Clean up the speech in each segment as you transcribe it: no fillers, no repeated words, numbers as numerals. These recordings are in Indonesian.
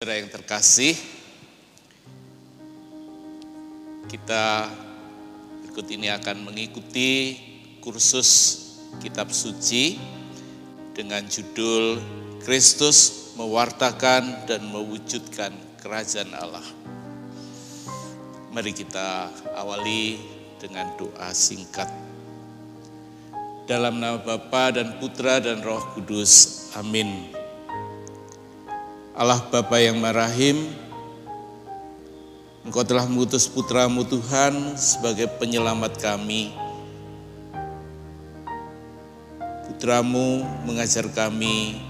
Saudara yang terkasih, kita berikut ini akan mengikuti kursus kitab suci dengan judul Kristus mewartakan dan mewujudkan kerajaan Allah. Mari kita awali dengan doa singkat. Dalam nama Bapa dan Putra dan Roh Kudus. Amin. Allah Bapa yang Maha-Rahim, Engkau telah mengutus Putra-Mu Tuhan sebagai penyelamat kami. Putra-Mu mengajar kami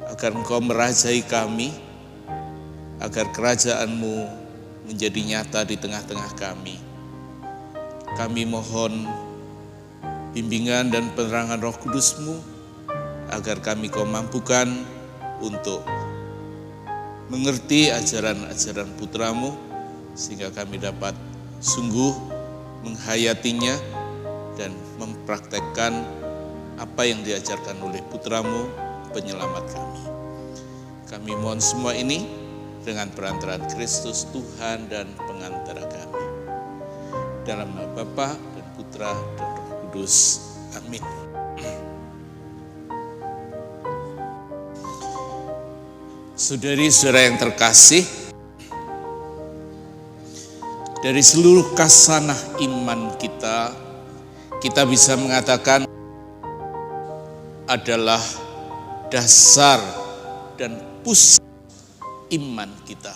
agar Engkau merajai kami, agar kerajaan-Mu menjadi nyata di tengah-tengah kami. Kami mohon bimbingan dan penerangan Roh Kudus-Mu agar kami Kau mampukan untuk mengerti ajaran-ajaran Putra-Mu sehingga kami dapat sungguh menghayatinya dan mempraktekkan apa yang diajarkan oleh Putra-Mu penyelamat kami. Kami mohon semua ini dengan perantaraan Kristus Tuhan dan pengantara kami. Dalam nama Bapa dan Putra dan Roh Kudus. Amin. Saudari-saudara yang terkasih, dari seluruh kasanah iman kita bisa mengatakan adalah dasar dan pusat iman kita.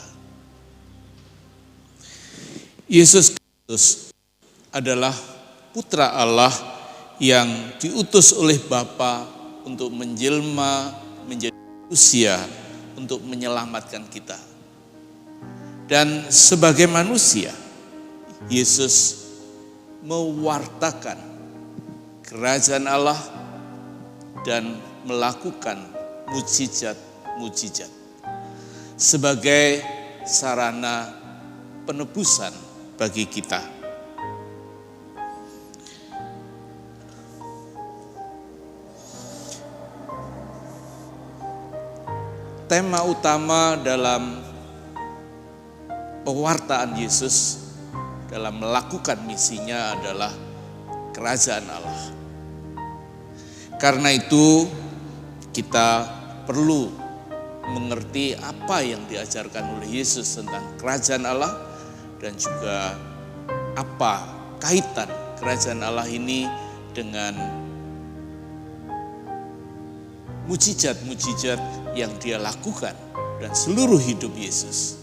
Yesus Kristus adalah Putra Allah yang diutus oleh Bapa untuk menjelma menjadi manusia, untuk menyelamatkan kita. Dan sebagai manusia, Yesus mewartakan kerajaan Allah dan melakukan mujizat-mujizat sebagai sarana penebusan bagi kita. Tema utama dalam pewartaan Yesus dalam melakukan misinya adalah kerajaan Allah. Karena itu kita perlu mengerti apa yang diajarkan oleh Yesus tentang kerajaan Allah dan juga apa kaitan kerajaan Allah ini dengan mujizat-mujizat yang dia lakukan dan seluruh hidup Yesus.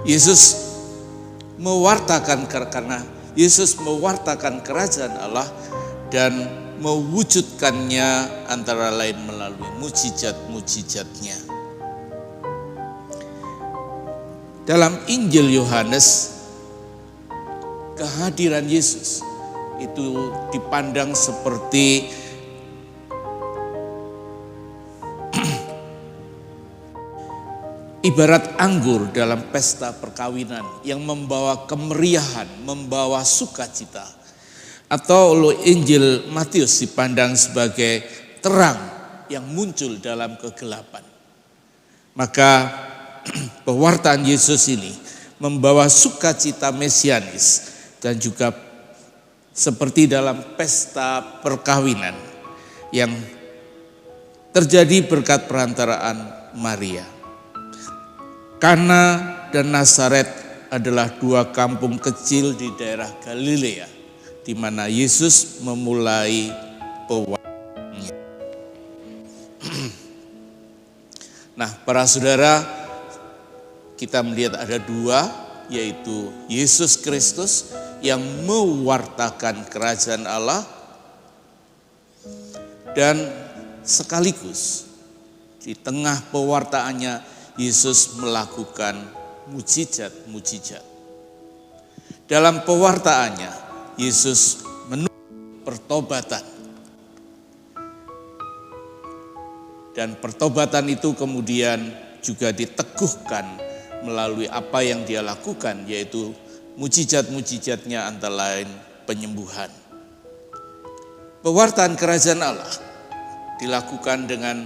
Yesus mewartakan karena Yesus mewartakan kerajaan Allah dan mewujudkannya antara lain melalui mujizat-mujizatnya. Dalam Injil Yohanes, kehadiran Yesus itu dipandang seperti ibarat anggur dalam pesta perkawinan yang membawa kemeriahan, membawa sukacita. Atau Injil Matius dipandang sebagai terang yang muncul dalam kegelapan. Maka pewartaan Yesus ini membawa sukacita mesianis dan juga seperti dalam pesta perkawinan yang terjadi berkat perantaraan Maria. Kana dan Nazaret adalah dua kampung kecil di daerah Galilea di mana Yesus memulai pewartaannya. Nah, para saudara, kita melihat ada dua, yaitu Yesus Kristus yang mewartakan kerajaan Allah dan sekaligus di tengah pewartaannya Yesus melakukan mujizat-mujizat. Dalam pewartaannya Yesus menuntut pertobatan. Dan pertobatan itu kemudian juga diteguhkan melalui apa yang dia lakukan, yaitu mujizat-mujizatnya antara lain penyembuhan. Pewartaan kerajaan Allah dilakukan dengan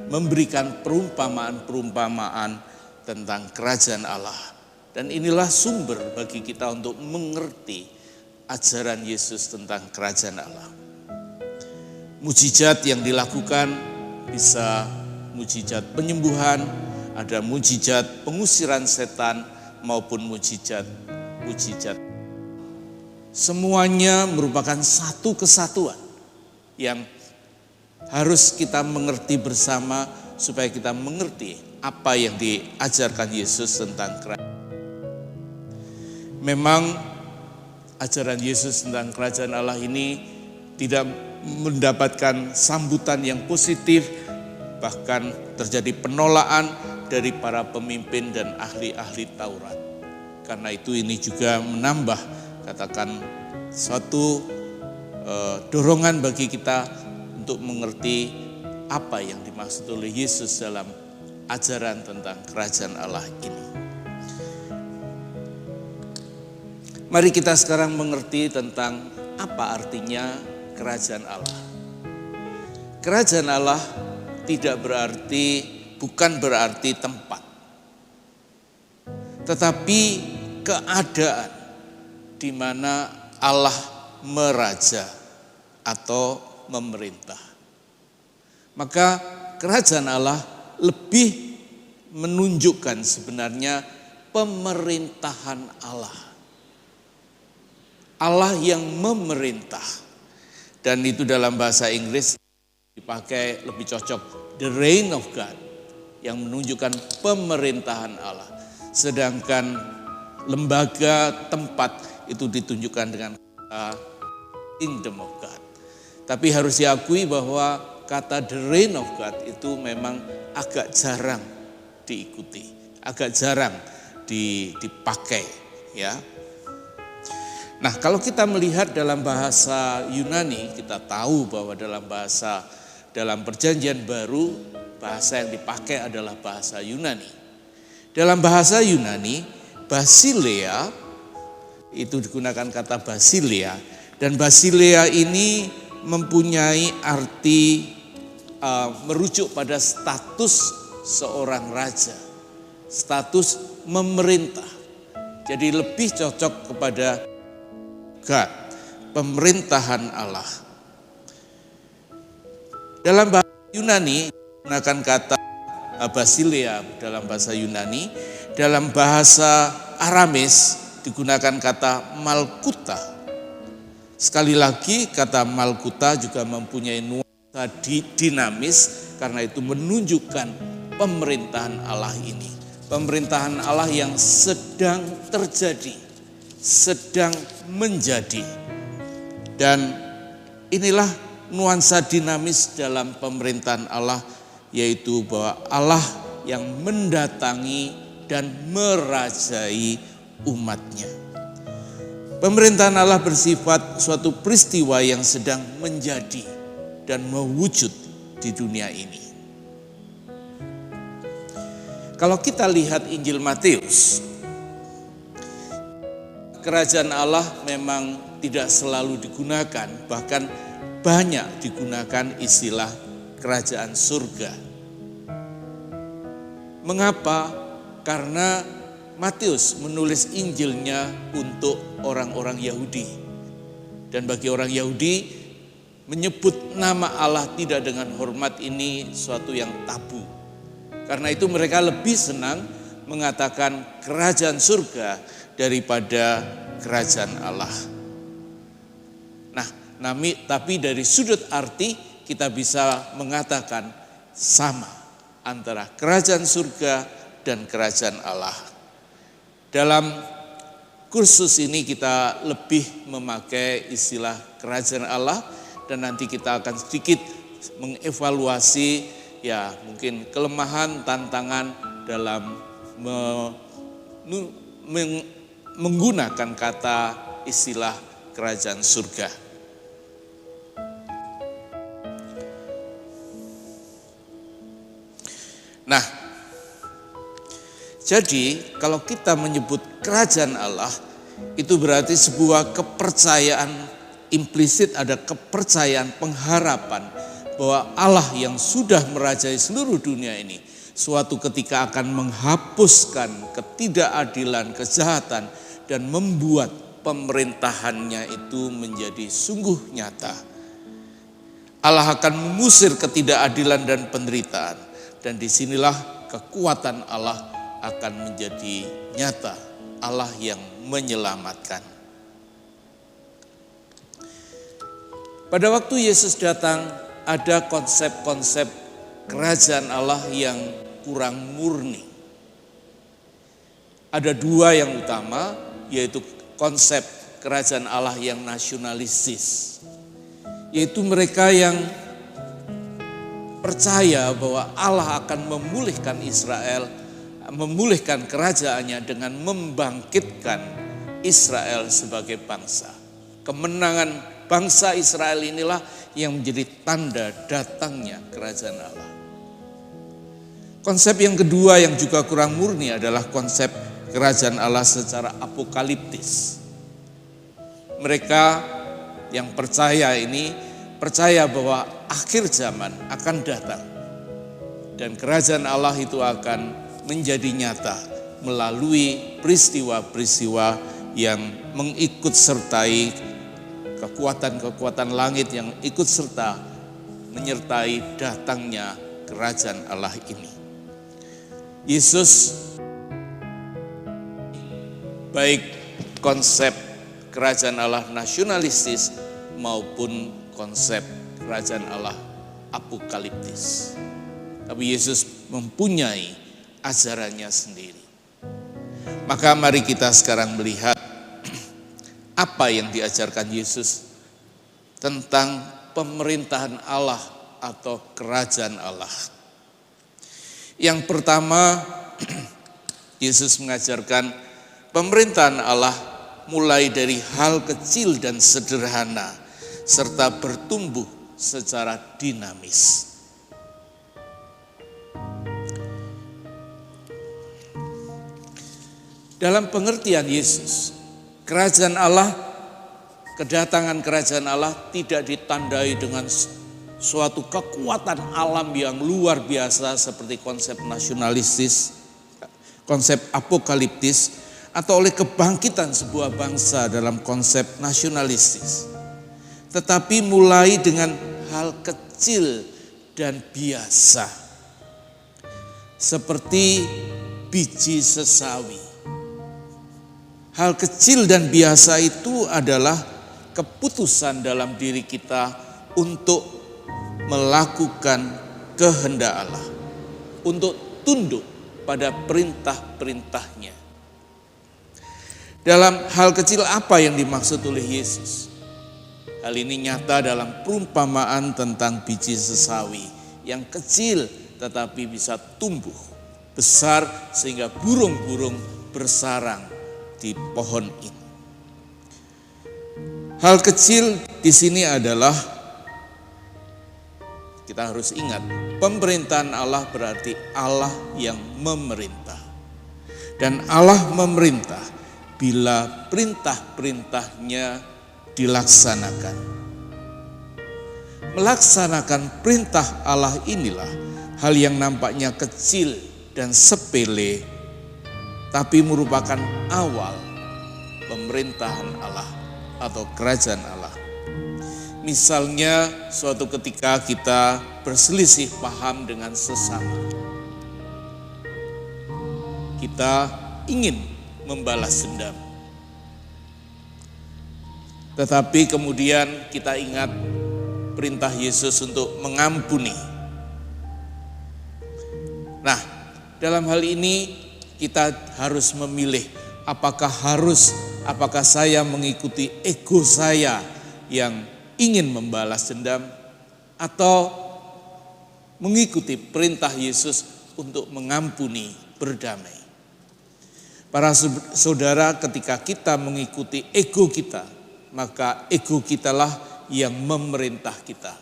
memberikan perumpamaan-perumpamaan tentang kerajaan Allah. Dan inilah sumber bagi kita untuk mengerti ajaran Yesus tentang kerajaan Allah. Mujizat yang dilakukan bisa mujizat penyembuhan, ada mujizat pengusiran setan maupun mujizat. Semuanya merupakan satu kesatuan yang harus kita mengerti bersama supaya kita mengerti apa yang diajarkan Yesus tentang kerajaan. Memang ajaran Yesus tentang kerajaan Allah ini tidak mendapatkan sambutan yang positif, bahkan terjadi penolakan dari para pemimpin dan ahli-ahli Taurat. Karena itu ini juga menambah suatu dorongan bagi kita untuk mengerti apa yang dimaksud oleh Yesus dalam ajaran tentang kerajaan Allah ini. Mari kita sekarang mengerti tentang apa artinya kerajaan Allah. Kerajaan Allah bukan berarti tempat, tetapi keadaan di mana Allah meraja atau memerintah. Maka kerajaan Allah lebih menunjukkan sebenarnya pemerintahan Allah. Allah yang memerintah. Dan itu dalam bahasa Inggris dipakai lebih cocok, the reign of God, yang menunjukkan pemerintahan Allah. Sedangkan lembaga tempat itu ditunjukkan dengan kata kingdom of God. Tapi harus diakui bahwa kata the reign of God itu memang agak jarang diikuti, agak jarang dipakai, ya. Nah, kalau kita melihat dalam bahasa Yunani, kita tahu bahwa dalam Perjanjian Baru bahasa yang dipakai adalah bahasa Yunani. Dalam bahasa Yunani, Basileia itu digunakan kata Basileia, dan Basileia ini mempunyai arti merujuk pada status seorang raja, status memerintah. Jadi lebih cocok kepada God, pemerintahan Allah. Dalam bahasa Yunani digunakan kata Basileia dalam bahasa Yunani, dalam bahasa Aramis digunakan kata Malkuta. Sekali lagi kata Malkuta juga mempunyai nuansa dinamis, karena itu menunjukkan pemerintahan Allah ini. Pemerintahan Allah yang sedang terjadi, sedang menjadi. Dan inilah nuansa dinamis dalam pemerintahan Allah, yaitu bahwa Allah yang mendatangi dan merajai umatnya. Pemerintahan Allah bersifat suatu peristiwa yang sedang menjadi dan mewujud di dunia ini. Kalau kita lihat Injil Matius, kerajaan Allah memang tidak selalu digunakan, bahkan banyak digunakan istilah kerajaan surga. Mengapa? Karena Matius menulis Injilnya untuk orang-orang Yahudi. Dan bagi orang Yahudi, menyebut nama Allah tidak dengan hormat ini suatu yang tabu. Karena itu mereka lebih senang mengatakan kerajaan surga daripada kerajaan Allah. Nah, tapi dari sudut arti kita bisa mengatakan sama antara kerajaan surga dan kerajaan Allah. Dalam kursus ini kita lebih memakai istilah kerajaan Allah, dan nanti kita akan sedikit mengevaluasi ya mungkin kelemahan, tantangan dalam menggunakan kata istilah kerajaan surga. Nah, jadi kalau kita menyebut kerajaan Allah, itu berarti sebuah kepercayaan implisit ada kepercayaan, pengharapan bahwa Allah yang sudah merajai seluruh dunia ini suatu ketika akan menghapuskan ketidakadilan, kejahatan, dan membuat pemerintahannya itu menjadi sungguh nyata. Allah akan mengusir ketidakadilan dan penderitaan, dan disinilah kekuatan Allah akan menjadi nyata. Allah yang menyelamatkan. Pada waktu Yesus datang, ada konsep-konsep kerajaan Allah yang kurang murni. Ada dua yang utama, yaitu konsep kerajaan Allah yang nasionalistis. Yaitu mereka yang percaya bahwa Allah akan memulihkan Israel, memulihkan kerajaannya dengan membangkitkan Israel sebagai bangsa. Kemenangan bangsa Israel inilah yang menjadi tanda datangnya kerajaan Allah. Konsep yang kedua yang juga kurang murni adalah konsep kerajaan Allah secara apokaliptis. Mereka yang percaya ini percaya bahwa akhir zaman akan datang dan kerajaan Allah itu akan menjadi nyata melalui peristiwa-peristiwa yang mengikut sertai kekuatan-kekuatan langit yang ikut serta menyertai datangnya kerajaan Allah ini. Yesus baik konsep kerajaan Allah nasionalistis maupun konsep kerajaan Allah apokaliptis. Tapi Yesus mempunyai ajarannya sendiri. Maka mari kita sekarang melihat apa yang diajarkan Yesus tentang pemerintahan Allah atau kerajaan Allah. Yang pertama, Yesus mengajarkan pemerintahan Allah mulai dari hal kecil dan sederhana serta bertumbuh secara dinamis. Dalam pengertian Yesus, kerajaan Allah, kedatangan kerajaan Allah tidak ditandai dengan suatu kekuatan alam yang luar biasa seperti konsep nasionalistis, konsep apokaliptis, atau oleh kebangkitan sebuah bangsa dalam konsep nasionalistis. Tetapi mulai dengan hal kecil dan biasa, seperti biji sesawi. Hal kecil dan biasa itu adalah keputusan dalam diri kita untuk melakukan kehendak Allah, untuk tunduk pada perintah-perintahnya. Dalam hal kecil apa yang dimaksud oleh Yesus? Hal ini nyata dalam perumpamaan tentang biji sesawi yang kecil tetapi bisa tumbuh besar sehingga burung-burung bersarang di pohon ini. Hal kecil di sini adalah, kita harus ingat, pemerintahan Allah berarti Allah yang memerintah. Dan Allah memerintah bila perintah-perintahnya dilaksanakan. Melaksanakan perintah Allah inilah hal yang nampaknya kecil dan sepele, tapi merupakan awal pemerintahan Allah atau kerajaan Allah. Misalnya suatu ketika kita berselisih paham dengan sesama. Kita ingin membalas dendam. Tetapi kemudian kita ingat perintah Yesus untuk mengampuni. Nah, dalam hal ini kita harus memilih apakah saya mengikuti ego saya yang ingin membalas dendam atau mengikuti perintah Yesus untuk mengampuni, berdamai. Para saudara, ketika kita mengikuti ego kita, maka ego kitalah yang memerintah kita.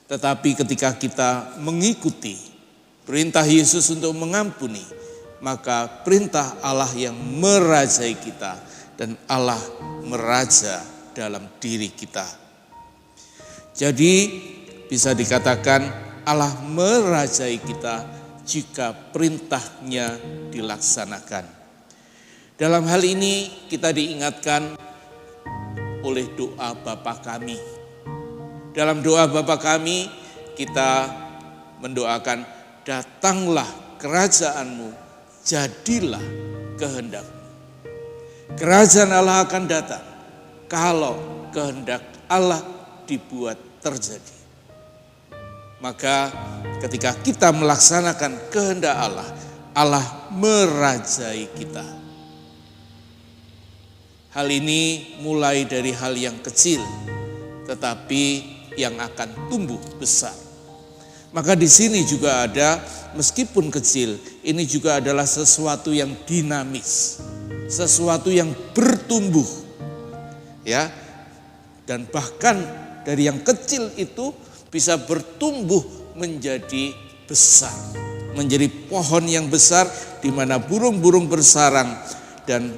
Tetapi ketika kita mengikuti perintah Yesus untuk mengampuni, maka perintah Allah yang merajai kita dan Allah meraja dalam diri kita. Jadi bisa dikatakan Allah merajai kita jika perintahnya dilaksanakan. Dalam hal ini kita diingatkan oleh doa Bapa kami. Dalam doa Bapa kami kita mendoakan, datanglah kerajaan-Mu, jadilah kehendak-Mu. Kerajaan Allah akan datang kalau kehendak Allah dibuat terjadi. Maka ketika kita melaksanakan kehendak Allah, Allah merajai kita. Hal ini mulai dari hal yang kecil, tetapi yang akan tumbuh besar. Maka di sini juga ada, meskipun kecil, ini juga adalah sesuatu yang dinamis, sesuatu yang bertumbuh, ya. Dan bahkan dari yang kecil itu bisa bertumbuh menjadi besar, menjadi pohon yang besar di mana burung-burung bersarang dan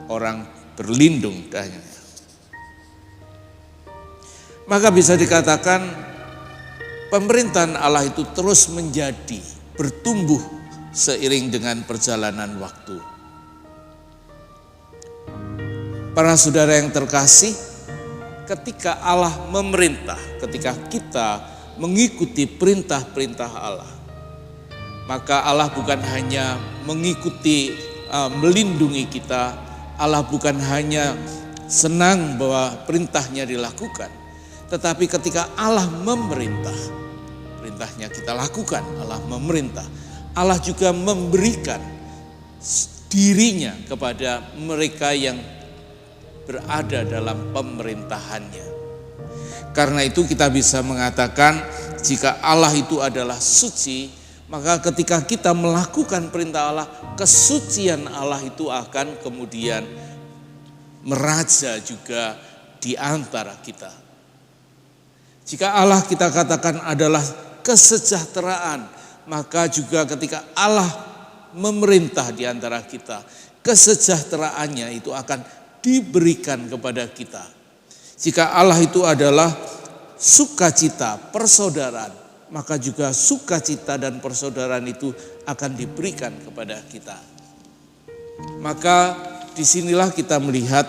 orang berlindung padanya. Maka bisa dikatakan pemerintahan Allah itu terus menjadi, bertumbuh seiring dengan perjalanan waktu. Para saudara yang terkasih, ketika Allah memerintah, ketika kita mengikuti perintah-perintah Allah, maka Allah bukan hanya mengikuti, melindungi kita. Allah bukan hanya senang bahwa perintahnya dilakukan, tetapi ketika Allah memerintah, perintahnya kita lakukan. Allah memerintah, Allah juga memberikan dirinya kepada mereka yang berada dalam pemerintahannya. Karena itu kita bisa mengatakan jika Allah itu adalah suci, maka ketika kita melakukan perintah Allah, kesucian Allah itu akan kemudian meraja juga di antara kita. Jika Allah kita katakan adalah kesejahteraan, maka juga ketika Allah memerintah di antara kita, kesejahteraannya itu akan diberikan kepada kita. Jika Allah itu adalah sukacita, persaudaraan, maka juga sukacita dan persaudaraan itu akan diberikan kepada kita. Maka disinilah kita melihat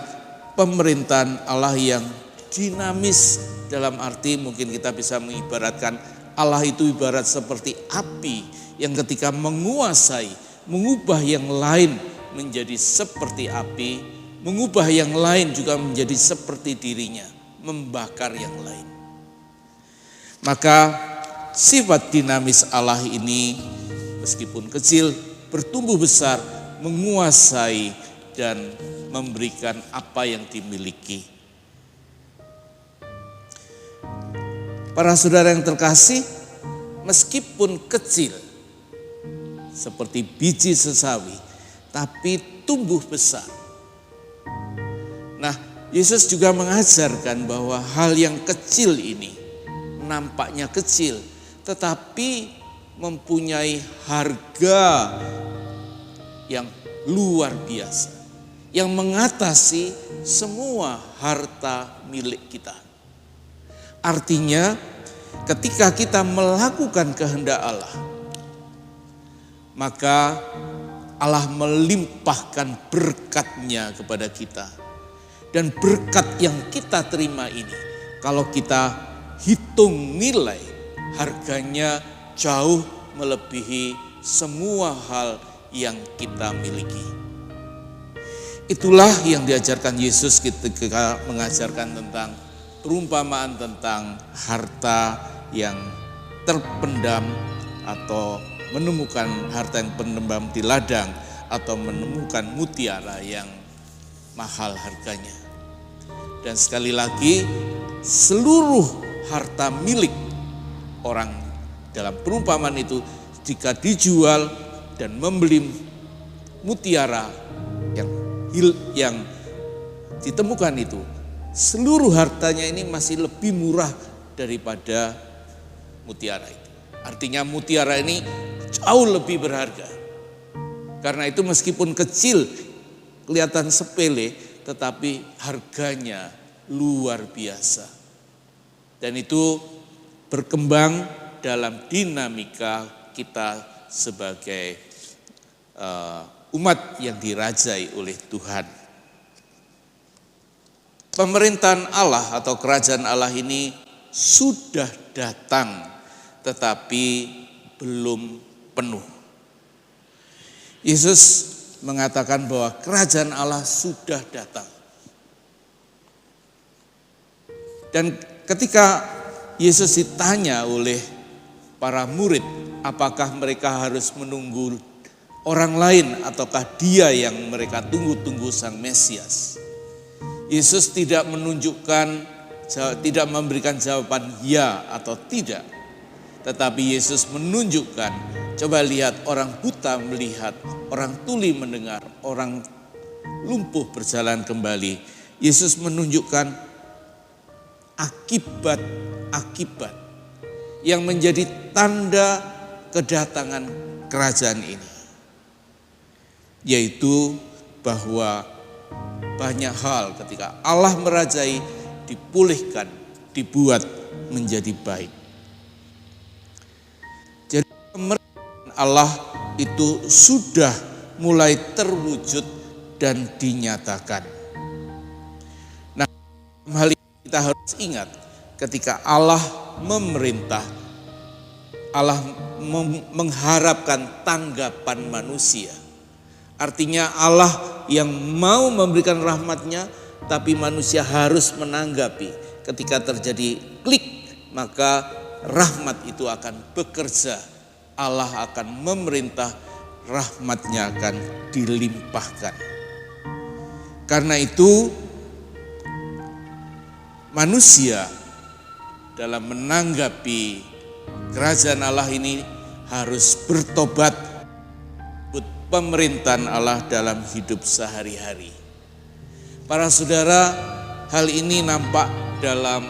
pemerintahan Allah yang dinamis, dalam arti mungkin kita bisa mengibaratkan Allah itu ibarat seperti api yang ketika menguasai, mengubah yang lain menjadi seperti api, mengubah yang lain juga menjadi seperti dirinya, membakar yang lain. Maka sifat dinamis Allah ini meskipun kecil bertumbuh besar, menguasai dan memberikan apa yang dimiliki. Para saudara yang terkasih, meskipun kecil seperti biji sesawi, tapi tumbuh besar. Nah, Yesus juga mengajarkan bahwa hal yang kecil ini nampaknya kecil, tetapi mempunyai harga yang luar biasa, yang mengatasi semua harta milik kita. Artinya ketika kita melakukan kehendak Allah, maka Allah melimpahkan berkat-Nya kepada kita. Dan berkat yang kita terima ini, kalau kita hitung nilai, harganya jauh melebihi semua hal yang kita miliki. Itulah yang diajarkan Yesus ketika mengajarkan tentang perumpamaan tentang harta yang terpendam, atau menemukan harta yang pendam di ladang, atau menemukan mutiara yang mahal harganya. Dan sekali lagi, seluruh harta milik orang dalam perumpamaan itu jika dijual dan membeli mutiara yang ditemukan itu, seluruh hartanya ini masih lebih murah daripada mutiara itu. Artinya mutiara ini jauh lebih berharga. Karena itu meskipun kecil, kelihatan sepele, tetapi harganya luar biasa. Dan itu berkembang dalam dinamika kita sebagai umat yang dirajai oleh Tuhan. Pemerintahan Allah atau kerajaan Allah ini sudah datang, tetapi belum penuh. Yesus mengatakan bahwa kerajaan Allah sudah datang. Dan ketika Yesus ditanya oleh para murid, apakah mereka harus menunggu orang lain ataukah dia yang mereka tunggu-tunggu sang Mesias? Yesus tidak memberikan jawaban ya atau tidak. Tetapi Yesus menunjukkan, coba lihat, orang buta melihat, orang tuli mendengar, orang lumpuh berjalan kembali. Yesus menunjukkan akibat-akibat yang menjadi tanda kedatangan kerajaan ini. Yaitu bahwa banyak hal ketika Allah merajai dipulihkan, dibuat menjadi baik. Jadi pemerintahan Allah itu sudah mulai terwujud dan dinyatakan. Nah, hal ini kita harus ingat ketika Allah memerintah, Allah mengharapkan tanggapan manusia. Artinya Allah yang mau memberikan rahmatnya, tapi manusia harus menanggapi. Ketika terjadi klik, maka rahmat itu akan bekerja. Allah akan memerintah, rahmatnya akan dilimpahkan. Karena itu manusia dalam menanggapi kerajaan Allah ini harus bertobat pemerintahan Allah dalam hidup sehari-hari. Para saudara, hal ini nampak dalam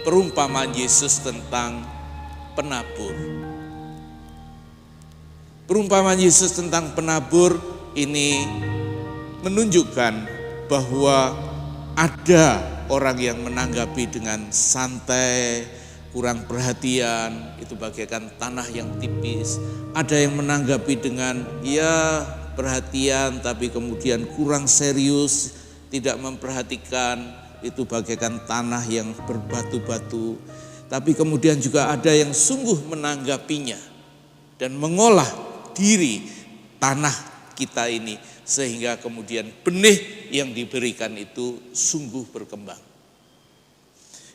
perumpamaan Yesus tentang penabur. Perumpamaan Yesus tentang penabur ini menunjukkan bahwa ada orang yang menanggapi dengan santai, kurang perhatian, itu bagaikan tanah yang tipis. Ada yang menanggapi dengan ya perhatian tapi kemudian kurang serius, tidak memperhatikan, itu bagaikan tanah yang berbatu-batu. Tapi kemudian juga ada yang sungguh menanggapinya dan mengolah diri tanah kita ini sehingga kemudian benih yang diberikan itu sungguh berkembang.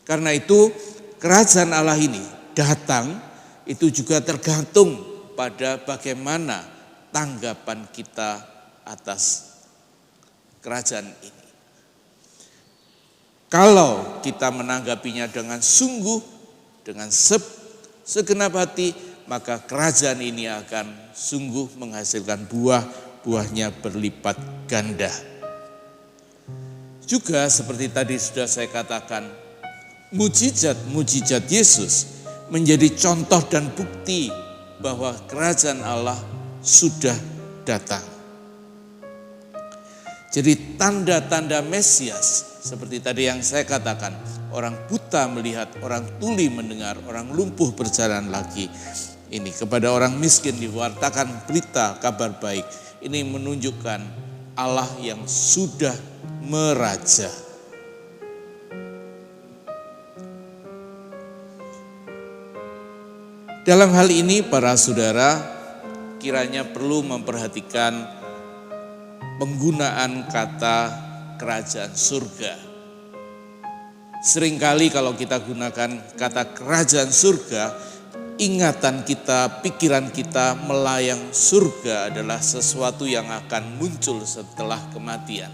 Karena itu kerajaan Allah ini datang itu juga tergantung pada bagaimana tanggapan kita atas kerajaan ini. Kalau kita menanggapinya dengan sungguh, dengan segenap hati, maka kerajaan ini akan sungguh menghasilkan buahnya berlipat ganda. Juga seperti tadi sudah saya katakan, mujizat Yesus menjadi contoh dan bukti bahwa kerajaan Allah sudah datang. Jadi tanda-tanda Mesias seperti tadi yang saya katakan, orang buta melihat, orang tuli mendengar, orang lumpuh berjalan lagi. Ini kepada orang miskin diwartakan berita kabar baik. Ini menunjukkan Allah yang sudah meraja. Dalam hal ini para saudara kiranya perlu memperhatikan penggunaan kata kerajaan surga. Seringkali kalau kita gunakan kata kerajaan surga, ingatan kita, pikiran kita melayang surga adalah sesuatu yang akan muncul setelah kematian.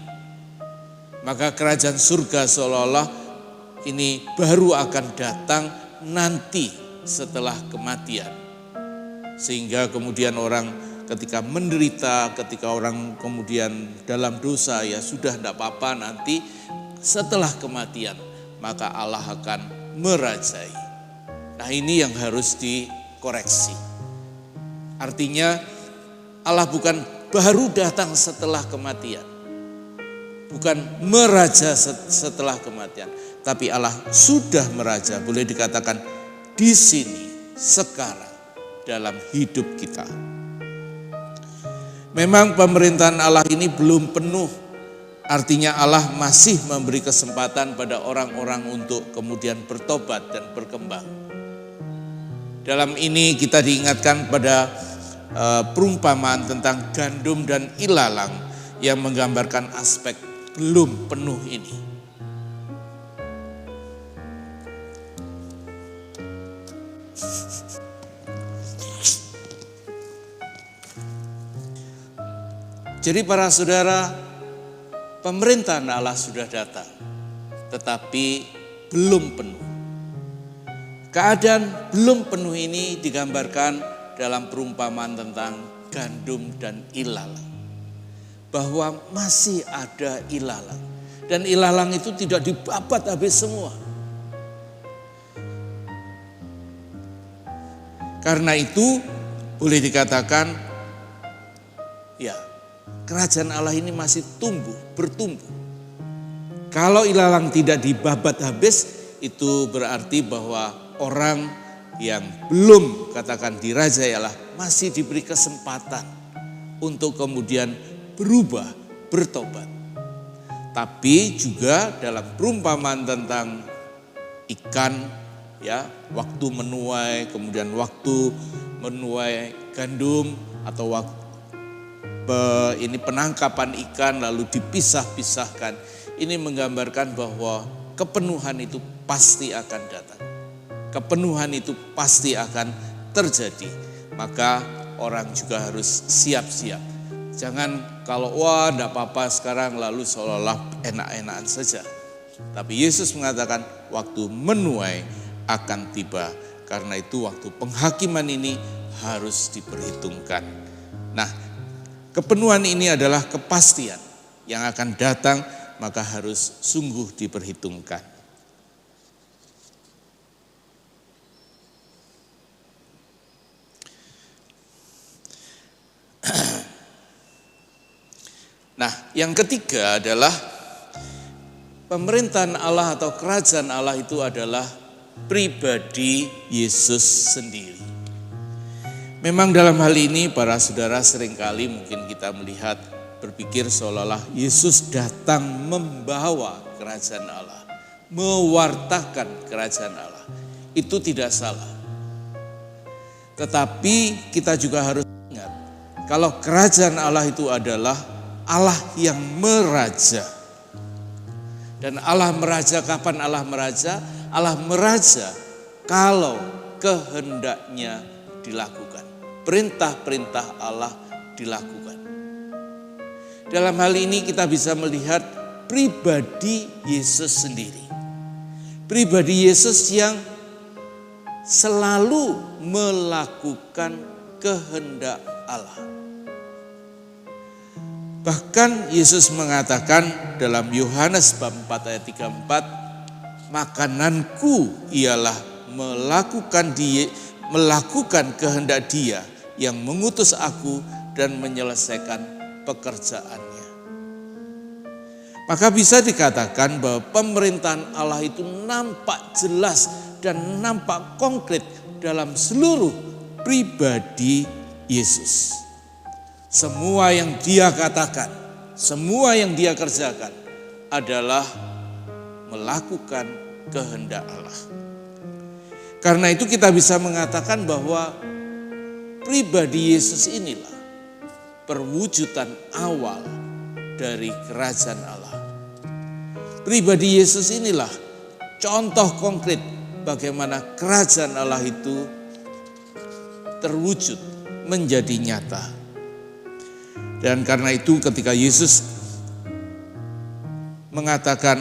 Maka kerajaan surga seolah-olah ini baru akan datang nanti setelah kematian. Sehingga kemudian orang ketika menderita, ketika orang kemudian dalam dosa, ya sudah tidak apa-apa, nanti setelah kematian maka Allah akan merajai. Nah, ini yang harus dikoreksi. Artinya Allah bukan baru datang setelah kematian. bukan meraja setelah kematian, tapi Allah sudah meraja, boleh dikatakan di sini, sekarang, dalam hidup kita. Memang pemerintahan Allah ini belum penuh, artinya Allah masih memberi kesempatan pada orang-orang untuk kemudian bertobat dan berkembang. Dalam ini kita diingatkan pada perumpamaan tentang gandum dan ilalang yang menggambarkan aspek belum penuh ini. Jadi para saudara, pemerintahan Allah sudah datang, tetapi belum penuh. Keadaan belum penuh ini digambarkan dalam perumpamaan tentang gandum dan ilalang. Bahwa masih ada ilalang. Dan ilalang itu tidak dibabat habis semua. Karena itu boleh dikatakan, ya, kerajaan Allah ini masih bertumbuh. Kalau ilalang tidak dibabat habis, itu berarti bahwa orang yang belum katakan dirajai Allah masih diberi kesempatan untuk kemudian berubah, bertobat. Tapi juga dalam perumpamaan tentang ikan, ya, waktu menuai, kemudian waktu menuai gandum atau waktu ini penangkapan ikan lalu dipisah-pisahkan. Ini menggambarkan bahwa kepenuhan itu pasti akan datang. Kepenuhan itu pasti akan terjadi. Maka orang juga harus siap-siap. Jangan kalau enggak apa-apa sekarang lalu seolah-olah enak-enakan saja. Tapi Yesus mengatakan waktu menuai akan tiba. Karena itu waktu penghakiman ini harus diperhitungkan. Nah, kepenuhan ini adalah kepastian yang akan datang, maka harus sungguh diperhitungkan. Nah, yang ketiga adalah pemerintahan Allah atau kerajaan Allah itu adalah pribadi Yesus sendiri. Memang dalam hal ini para saudara seringkali mungkin kita melihat berpikir seolah-olah Yesus datang membawa kerajaan Allah, mewartakan kerajaan Allah. Itu tidak salah. Tetapi kita juga harus ingat kalau kerajaan Allah itu adalah Allah yang meraja. Dan Allah meraja kapan Allah meraja? Allah meraja kalau kehendaknya dilakukan. Perintah-perintah Allah dilakukan. Dalam hal ini kita bisa melihat pribadi Yesus sendiri. Pribadi Yesus yang selalu melakukan kehendak Allah. Bahkan Yesus mengatakan dalam Yohanes bab 4 ayat 34, makananku ialah melakukan kehendak Dia yang mengutus aku dan menyelesaikan pekerjaannya. Maka bisa dikatakan bahwa pemerintahan Allah itu nampak jelas dan nampak konkret dalam seluruh pribadi Yesus. Semua yang Dia katakan, semua yang Dia kerjakan adalah melakukan kehendak Allah. Karena itu kita bisa mengatakan bahwa pribadi Yesus inilah perwujudan awal dari kerajaan Allah. Pribadi Yesus inilah contoh konkret bagaimana kerajaan Allah itu terwujud menjadi nyata. Dan karena itu ketika Yesus mengatakan,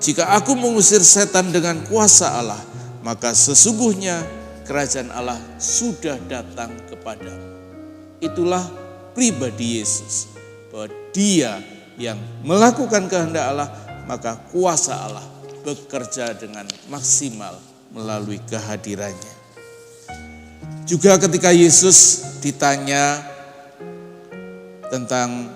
jika aku mengusir setan dengan kuasa Allah, maka sesungguhnya kerajaan Allah sudah datang kepadamu. Itulah pribadi Yesus. Bahwa Dia yang melakukan kehendak Allah, maka kuasa Allah bekerja dengan maksimal melalui kehadirannya. Juga ketika Yesus ditanya tentang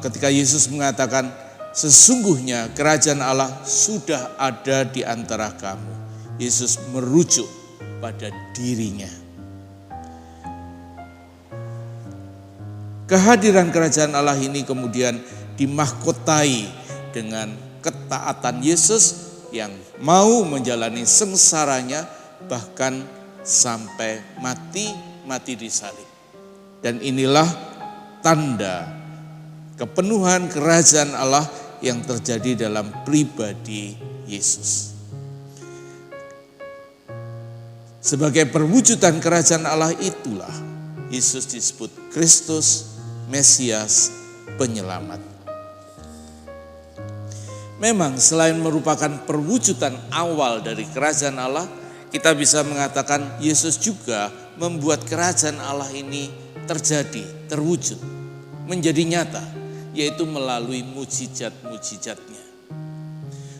ketika Yesus mengatakan, sesungguhnya kerajaan Allah sudah ada di antara kamu. Yesus merujuk pada dirinya. Kehadiran kerajaan Allah ini kemudian dimahkotai dengan ketaatan Yesus yang mau menjalani sengsaranya bahkan sampai mati di salib. Dan inilah tanda kepenuhan kerajaan Allah yang terjadi dalam pribadi Yesus. Sebagai perwujudan kerajaan Allah itulah Yesus disebut Kristus, Mesias, penyelamat. Memang selain merupakan perwujudan awal dari kerajaan Allah, kita bisa mengatakan Yesus juga membuat kerajaan Allah ini terjadi, terwujud, menjadi nyata, yaitu melalui mujizat-mujizatnya.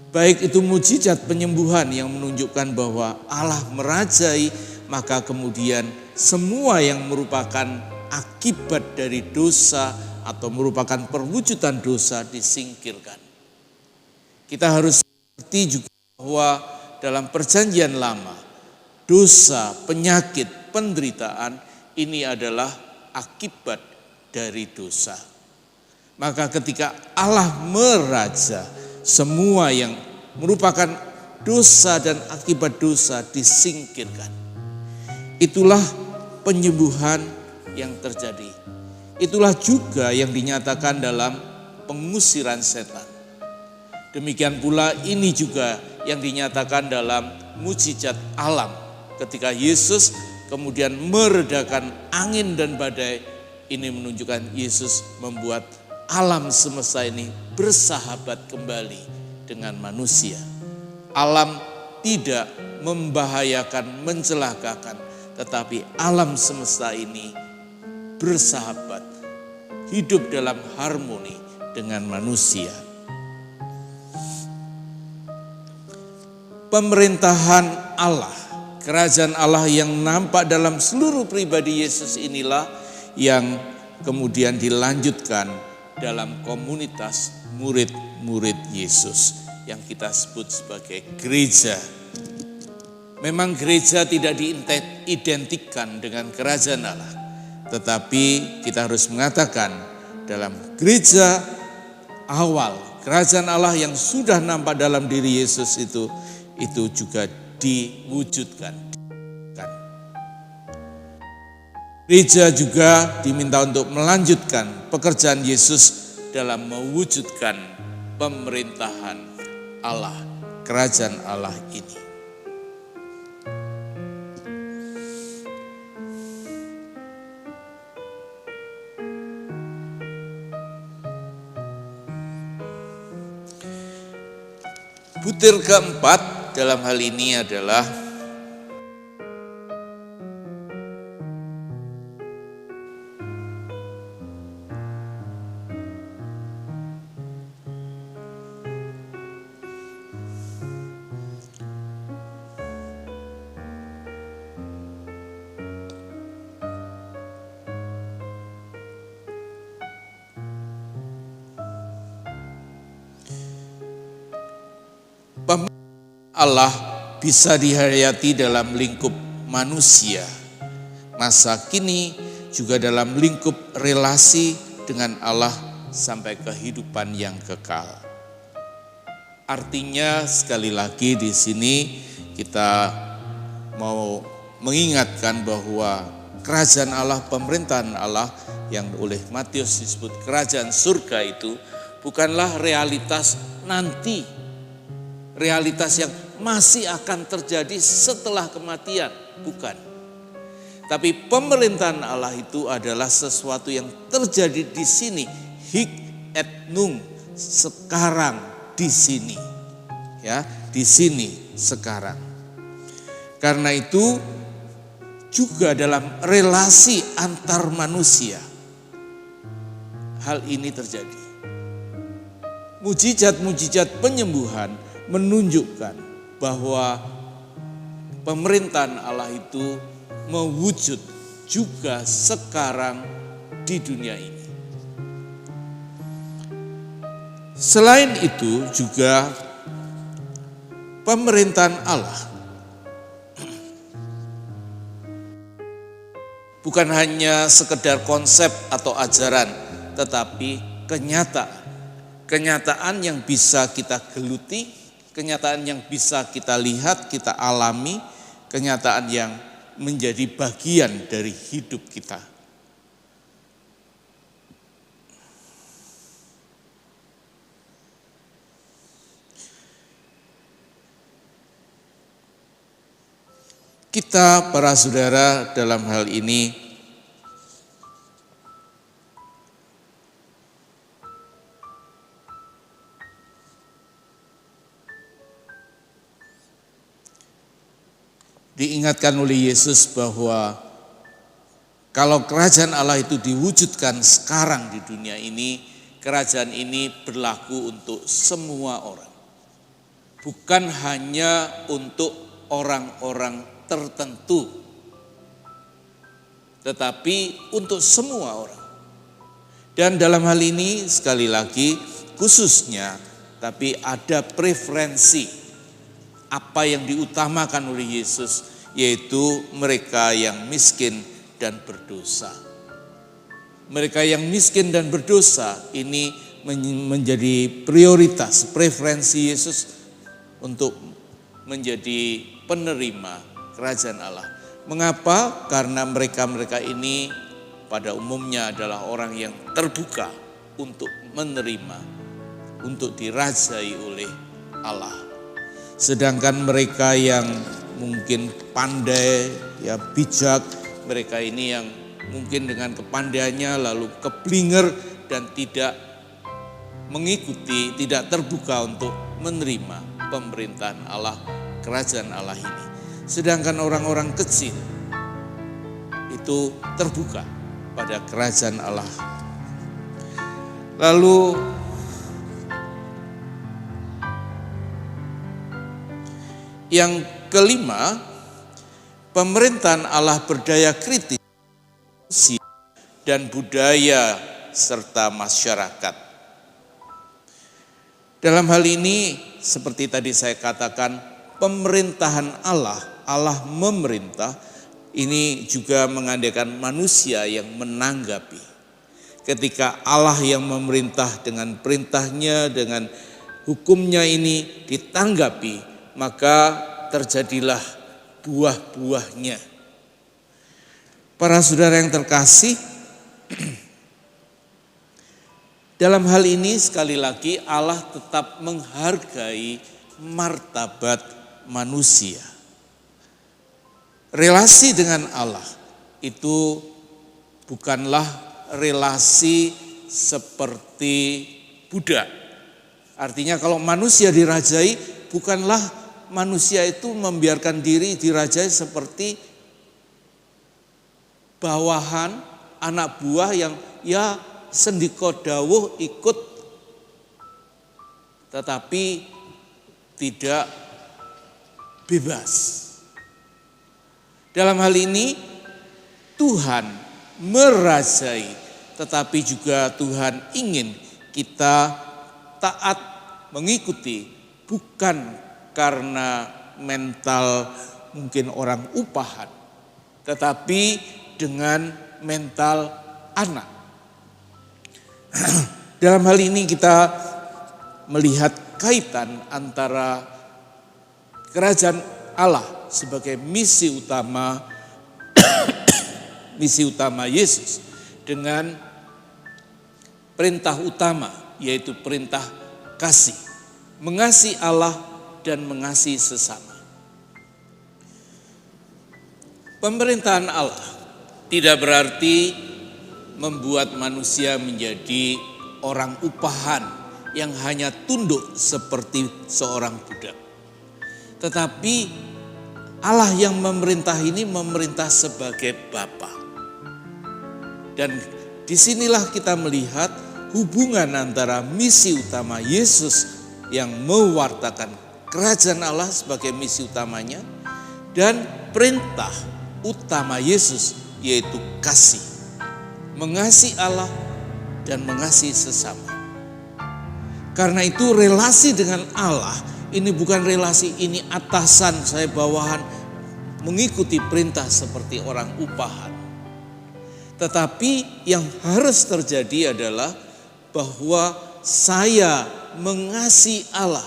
Baik itu mujizat penyembuhan yang menunjukkan bahwa Allah merajai, maka kemudian semua yang merupakan akibat dari dosa atau merupakan perwujudan dosa disingkirkan. Kita harus mengerti juga bahwa dalam perjanjian lama, dosa, penyakit, penderitaan ini adalah akibat dari dosa. Maka ketika Allah meraja, semua yang merupakan dosa dan akibat dosa disingkirkan. Itulah penyembuhan yang terjadi. Itulah juga yang dinyatakan dalam pengusiran setan. Demikian pula ini juga yang dinyatakan dalam mujizat alam. Ketika Yesus kemudian meredakan angin dan badai, ini menunjukkan Yesus membuat alam semesta ini bersahabat kembali dengan manusia. Alam tidak membahayakan, mencelakakan, tetapi alam semesta ini bersahabat, hidup dalam harmoni dengan manusia. Pemerintahan Allah, kerajaan Allah yang nampak dalam seluruh pribadi Yesus inilah yang kemudian dilanjutkan dalam komunitas murid-murid Yesus yang kita sebut sebagai gereja. Memang gereja tidak diidentikan dengan kerajaan Allah, tetapi kita harus mengatakan dalam gereja awal, kerajaan Allah yang sudah nampak dalam diri Yesus itu juga diwujudkan. Gereja juga diminta untuk melanjutkan pekerjaan Yesus dalam mewujudkan pemerintahan Allah, kerajaan Allah ini. Butir keempat dalam hal ini adalah Allah bisa dihayati dalam lingkup manusia, masa kini juga dalam lingkup relasi dengan Allah sampai kehidupan yang kekal. Artinya sekali lagi di sini kita mau mengingatkan bahwa kerajaan Allah, pemerintahan Allah yang oleh Matius disebut kerajaan surga itu bukanlah realitas nanti, realitas yang masih akan terjadi setelah kematian, bukan. Tapi pemerintahan Allah itu adalah sesuatu yang terjadi di sini, hic et nunc, sekarang di sini. Ya, di sini sekarang. Karena itu juga dalam relasi antar manusia hal ini terjadi. Mujizat-mujizat penyembuhan menunjukkan bahwa pemerintahan Allah itu mewujud juga sekarang di dunia ini. Selain itu juga pemerintahan Allah bukan hanya sekedar konsep atau ajaran, tetapi kenyataan yang bisa kita geluti, kenyataan yang bisa kita lihat, kita alami, kenyataan yang menjadi bagian dari hidup kita. Kita para saudara dalam hal ini diingatkan oleh Yesus bahwa kalau kerajaan Allah itu diwujudkan sekarang di dunia ini, kerajaan ini berlaku untuk semua orang. Bukan hanya untuk orang-orang tertentu, tetapi untuk semua orang. Dan dalam hal ini sekali lagi khususnya, tapi ada preferensi apa yang diutamakan oleh Yesus, yaitu mereka yang miskin dan berdosa. Mereka yang miskin dan berdosa ini menjadi prioritas, preferensi Yesus untuk menjadi penerima kerajaan Allah. Mengapa? Karena mereka ini pada umumnya adalah orang yang terbuka untuk menerima, untuk dirajai oleh Allah. Sedangkan mereka yang mungkin pandai, ya bijak, mereka ini yang mungkin dengan kepandaiannya lalu keblinger dan tidak mengikuti, tidak terbuka untuk menerima pemerintahan Allah, kerajaan Allah ini. Sedangkan orang-orang kecil itu terbuka pada kerajaan Allah. Lalu yang kelima, pemerintahan Allah berdaya kritis dan budaya serta masyarakat. Dalam hal ini seperti tadi saya katakan, pemerintahan Allah memerintah, ini juga mengandaikan manusia yang menanggapi. Ketika Allah yang memerintah dengan perintahnya, dengan hukumnya ini ditanggapi, maka terjadilah buah-buahnya. Para saudara yang terkasih, dalam hal ini sekali lagi Allah tetap menghargai martabat manusia. Relasi dengan Allah itu bukanlah relasi seperti budak. Artinya kalau manusia dirajai, bukanlah manusia itu membiarkan diri dirajai seperti bawahan, anak buah yang ya sendiko dawuh ikut, tetapi tidak bebas. Dalam hal ini Tuhan merajai, tetapi juga Tuhan ingin kita taat mengikuti, bukan karena mental mungkin orang upahan, tetapi dengan mental anak. Dalam hal ini kita melihat kaitan antara kerajaan Allah sebagai misi utama Yesus dengan perintah utama, yaitu perintah kasih, mengasihi Allah dan mengasihi sesama. Pemerintahan Allah tidak berarti membuat manusia menjadi orang upahan yang hanya tunduk seperti seorang budak. Tetapi Allah yang memerintah ini memerintah sebagai Bapa. Dan disinilah kita melihat hubungan antara misi utama Yesus yang mewartakan kerajaan Allah sebagai misi utamanya dan perintah utama Yesus, yaitu kasih. Mengasihi Allah dan mengasihi sesama. Karena itu relasi dengan Allah ini bukan relasi ini atasan saya bawahan mengikuti perintah seperti orang upahan. Tetapi yang harus terjadi adalah bahwa saya mengasihi Allah.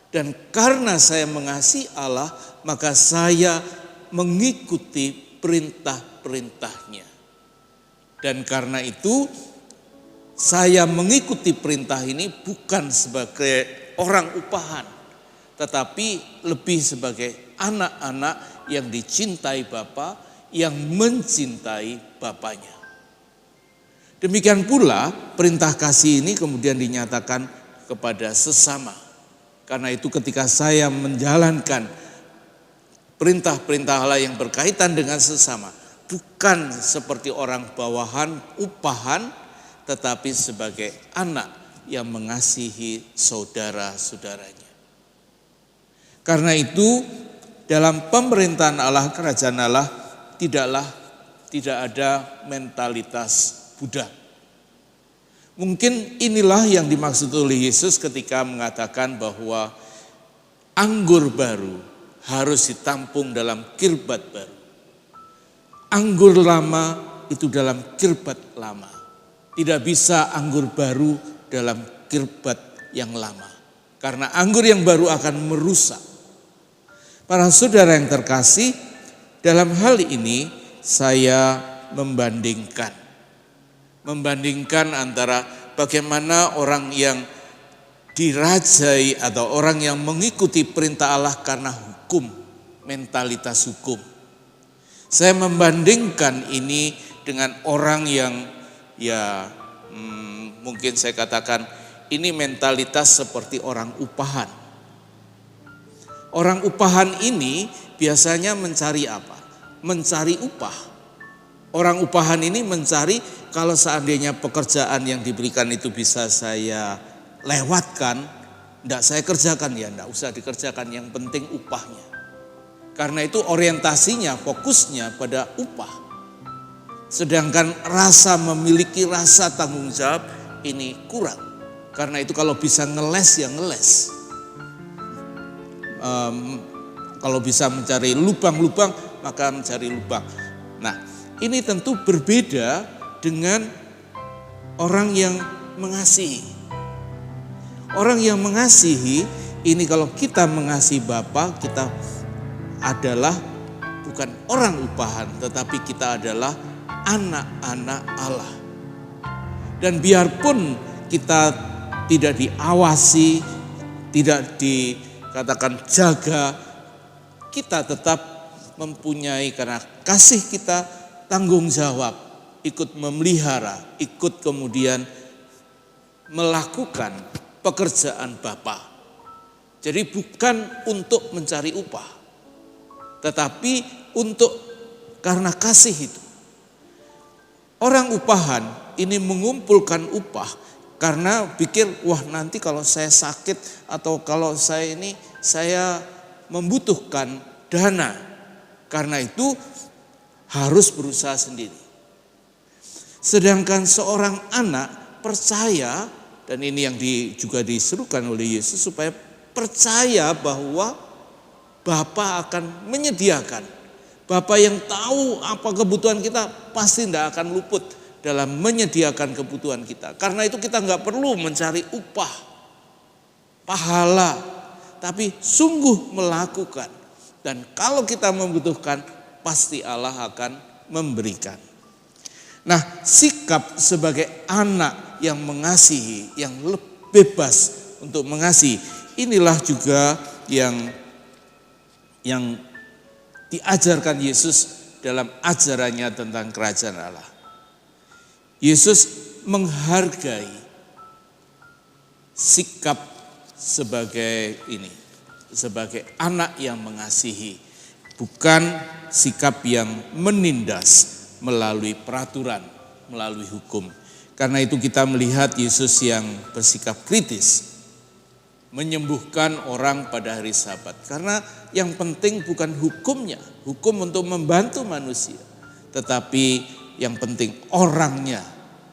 Dan karena saya mengasihi Allah, maka saya mengikuti perintah-perintahnya. Dan karena itu saya mengikuti perintah ini bukan sebagai orang upahan, tetapi lebih sebagai anak-anak yang dicintai Bapa, yang mencintai Bapanya. Demikian pula perintah kasih ini kemudian dinyatakan kepada sesama. Karena itu ketika saya menjalankan perintah-perintah Allah yang berkaitan dengan sesama, bukan seperti orang bawahan, upahan, tetapi sebagai anak yang mengasihi saudara-saudaranya. Karena itu dalam pemerintahan Allah, kerajaan Allah tidak ada mentalitas Buddha. Mungkin inilah yang dimaksud oleh Yesus ketika mengatakan bahwa anggur baru harus ditampung dalam kirbat baru. Anggur lama itu dalam kirbat lama. Tidak bisa anggur baru dalam kirbat yang lama. Karena anggur yang baru akan merusak. Para saudara yang terkasih, dalam hal ini saya membandingkan antara bagaimana orang yang dirajai atau orang yang mengikuti perintah Allah karena hukum, mentalitas hukum. Saya membandingkan ini dengan orang yang mungkin saya katakan ini mentalitas seperti orang upahan. Orang upahan ini biasanya mencari apa? Mencari upah. Orang upahan ini mencari kalau seandainya pekerjaan yang diberikan itu bisa saya lewatkan, enggak saya kerjakan, ya enggak usah dikerjakan, yang penting upahnya. Karena itu orientasinya, fokusnya pada upah. Sedangkan memiliki rasa tanggung jawab ini kurang. Karena itu kalau bisa ngeles ya ngeles. Kalau bisa mencari lubang-lubang maka mencari lubang. Nah, ini tentu berbeda dengan orang yang mengasihi. Orang yang mengasihi ini kalau kita mengasihi Bapa, kita adalah bukan orang upahan, tetapi kita adalah anak-anak Allah. Dan biarpun kita tidak diawasi, tidak dikatakan jaga, kita tetap mempunyai, karena kasih kita tanggung jawab, ikut memelihara, ikut kemudian melakukan pekerjaan Bapa. Jadi bukan untuk mencari upah, tetapi karena kasih itu. Orang upahan ini mengumpulkan upah karena pikir, wah nanti kalau saya sakit atau kalau saya membutuhkan dana. Karena itu harus berusaha sendiri. Sedangkan seorang anak percaya, dan ini yang juga diserukan oleh Yesus, supaya percaya bahwa Bapa akan menyediakan. Bapa yang tahu apa kebutuhan kita pasti tidak akan luput dalam menyediakan kebutuhan kita. Karena itu kita nggak perlu mencari upah, pahala, tapi sungguh melakukan. Dan kalau kita membutuhkan, pasti Allah akan memberikan. Nah, sikap sebagai anak yang mengasihi, yang bebas untuk mengasihi, inilah juga yang diajarkan Yesus dalam ajarannya tentang kerajaan Allah. Yesus menghargai sikap sebagai anak yang mengasihi, bukan sikap yang menindas melalui peraturan, melalui hukum. Karena itu kita melihat Yesus yang bersikap kritis, menyembuhkan orang pada hari Sabat. Karena yang penting bukan hukumnya, hukum untuk membantu manusia, tetapi yang penting orangnya,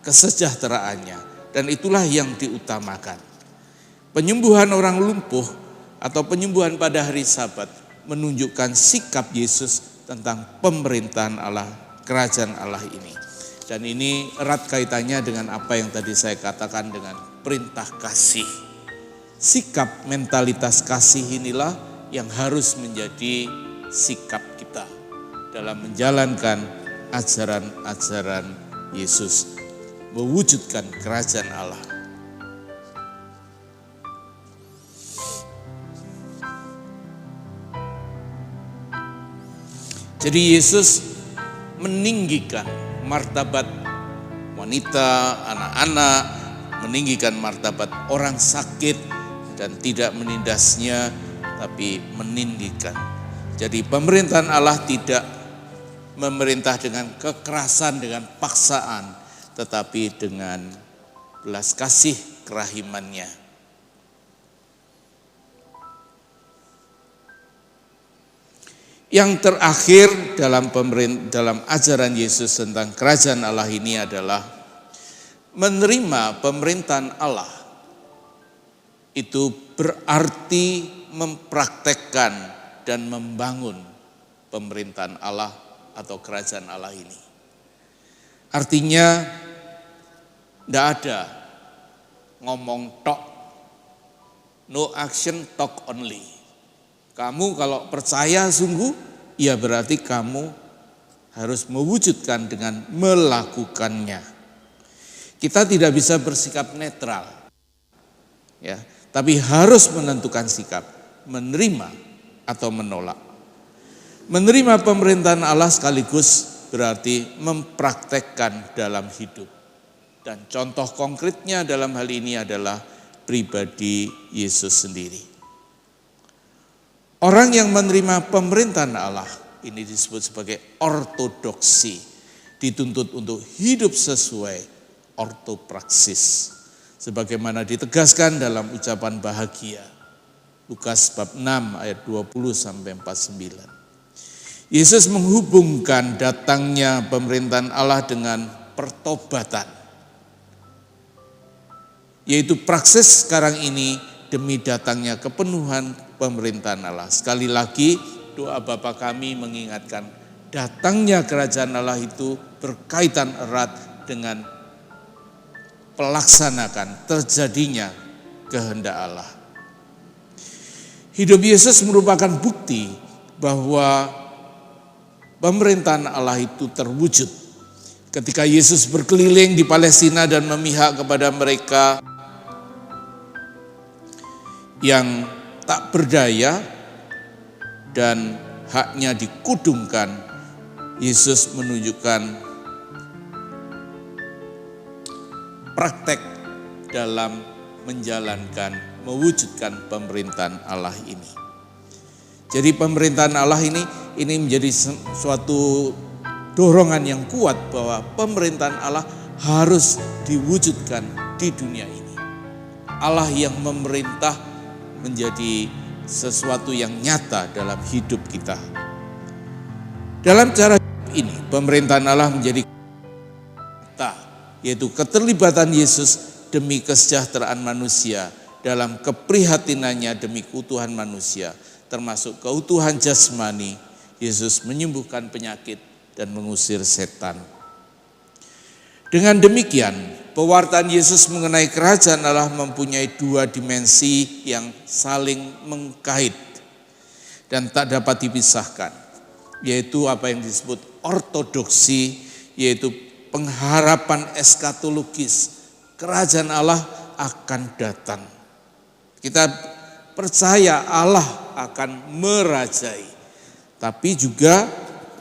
kesejahteraannya, dan itulah yang diutamakan. Penyembuhan orang lumpuh atau penyembuhan pada hari Sabat menunjukkan sikap Yesus tentang pemerintahan Allah, kerajaan Allah ini. Dan ini erat kaitannya dengan apa yang tadi saya katakan dengan perintah kasih. Sikap mentalitas kasih inilah yang harus menjadi sikap kita dalam menjalankan ajaran-ajaran Yesus, mewujudkan kerajaan Allah. Jadi Yesus meninggikan martabat wanita, anak-anak, meninggikan martabat orang sakit dan tidak menindasnya, tapi meninggikan. Jadi pemerintahan Allah tidak memerintah dengan kekerasan, dengan paksaan, tetapi dengan belas kasih kerahimannya. Yang terakhir dalam ajaran Yesus tentang kerajaan Allah ini adalah menerima pemerintahan Allah. Itu berarti mempraktekkan dan membangun pemerintahan Allah atau kerajaan Allah ini. Artinya tidak ada ngomong tok, no action talk only. Kamu kalau percaya sungguh, ya berarti kamu harus mewujudkan dengan melakukannya. Kita tidak bisa bersikap netral, ya, tapi harus menentukan sikap, menerima atau menolak. Menerima pemerintahan Allah sekaligus berarti mempraktekkan dalam hidup. Dan contoh konkretnya dalam hal ini adalah pribadi Yesus sendiri. Orang yang menerima pemerintahan Allah, ini disebut sebagai ortodoksi, dituntut untuk hidup sesuai ortopraksis. Sebagaimana ditegaskan dalam ucapan bahagia, Lukas bab 6 ayat 20-49. Yesus menghubungkan datangnya pemerintahan Allah dengan pertobatan. Yaitu praksis sekarang ini demi datangnya kepenuhan pemerintahan Allah. Sekali lagi doa Bapa kami mengingatkan datangnya kerajaan Allah itu berkaitan erat dengan pelaksanakan terjadinya kehendak Allah. Hidup Yesus merupakan bukti bahwa pemerintahan Allah itu terwujud. Ketika Yesus berkeliling di Palestina dan memihak kepada mereka yang tak berdaya dan haknya dikudungkan, Yesus menunjukkan praktek dalam menjalankan, mewujudkan pemerintahan Allah ini. Jadi pemerintahan Allah ini menjadi suatu dorongan yang kuat bahwa pemerintahan Allah harus diwujudkan di dunia ini. Allah yang memerintah menjadi sesuatu yang nyata dalam hidup kita. Dalam cara ini, pemerintahan Allah menjadi nyata, yaitu keterlibatan Yesus demi kesejahteraan manusia, dalam keprihatinannya demi keutuhan manusia, termasuk keutuhan jasmani. Yesus menyembuhkan penyakit dan mengusir setan. Dengan demikian, pewartaan Yesus mengenai kerajaan Allah mempunyai dua dimensi yang saling mengkait dan tak dapat dipisahkan, yaitu apa yang disebut ortodoksi, yaitu pengharapan eskatologis, kerajaan Allah akan datang. Kita percaya Allah akan merajai, tapi juga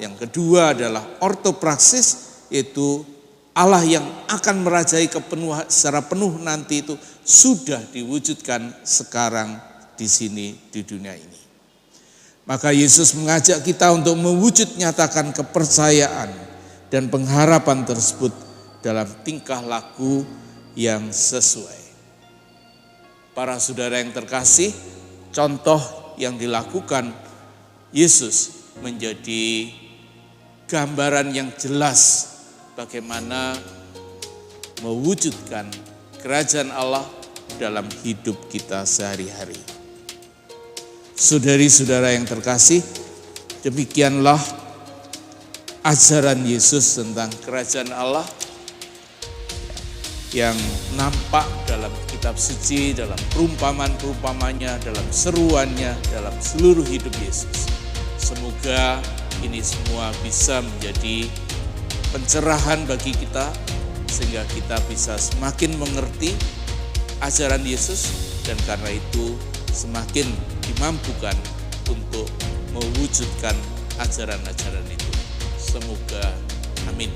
yang kedua adalah ortopraksis, yaitu Allah yang akan merajai secara penuh nanti itu sudah diwujudkan sekarang di sini di dunia ini. Maka Yesus mengajak kita untuk mewujud nyatakan kepercayaan dan pengharapan tersebut dalam tingkah laku yang sesuai. Para saudara yang terkasih, contoh yang dilakukan Yesus menjadi gambaran yang jelas bagaimana mewujudkan kerajaan Allah dalam hidup kita sehari-hari. Saudari-saudara yang terkasih, demikianlah ajaran Yesus tentang kerajaan Allah yang nampak dalam kitab suci, dalam perumpamaan-perumpamannya, dalam seruannya, dalam seluruh hidup Yesus. Semoga ini semua bisa menjadi pencerahan bagi kita, sehingga kita bisa semakin mengerti ajaran Yesus, dan karena itu semakin dimampukan untuk mewujudkan ajaran-ajaran itu. Semoga amin.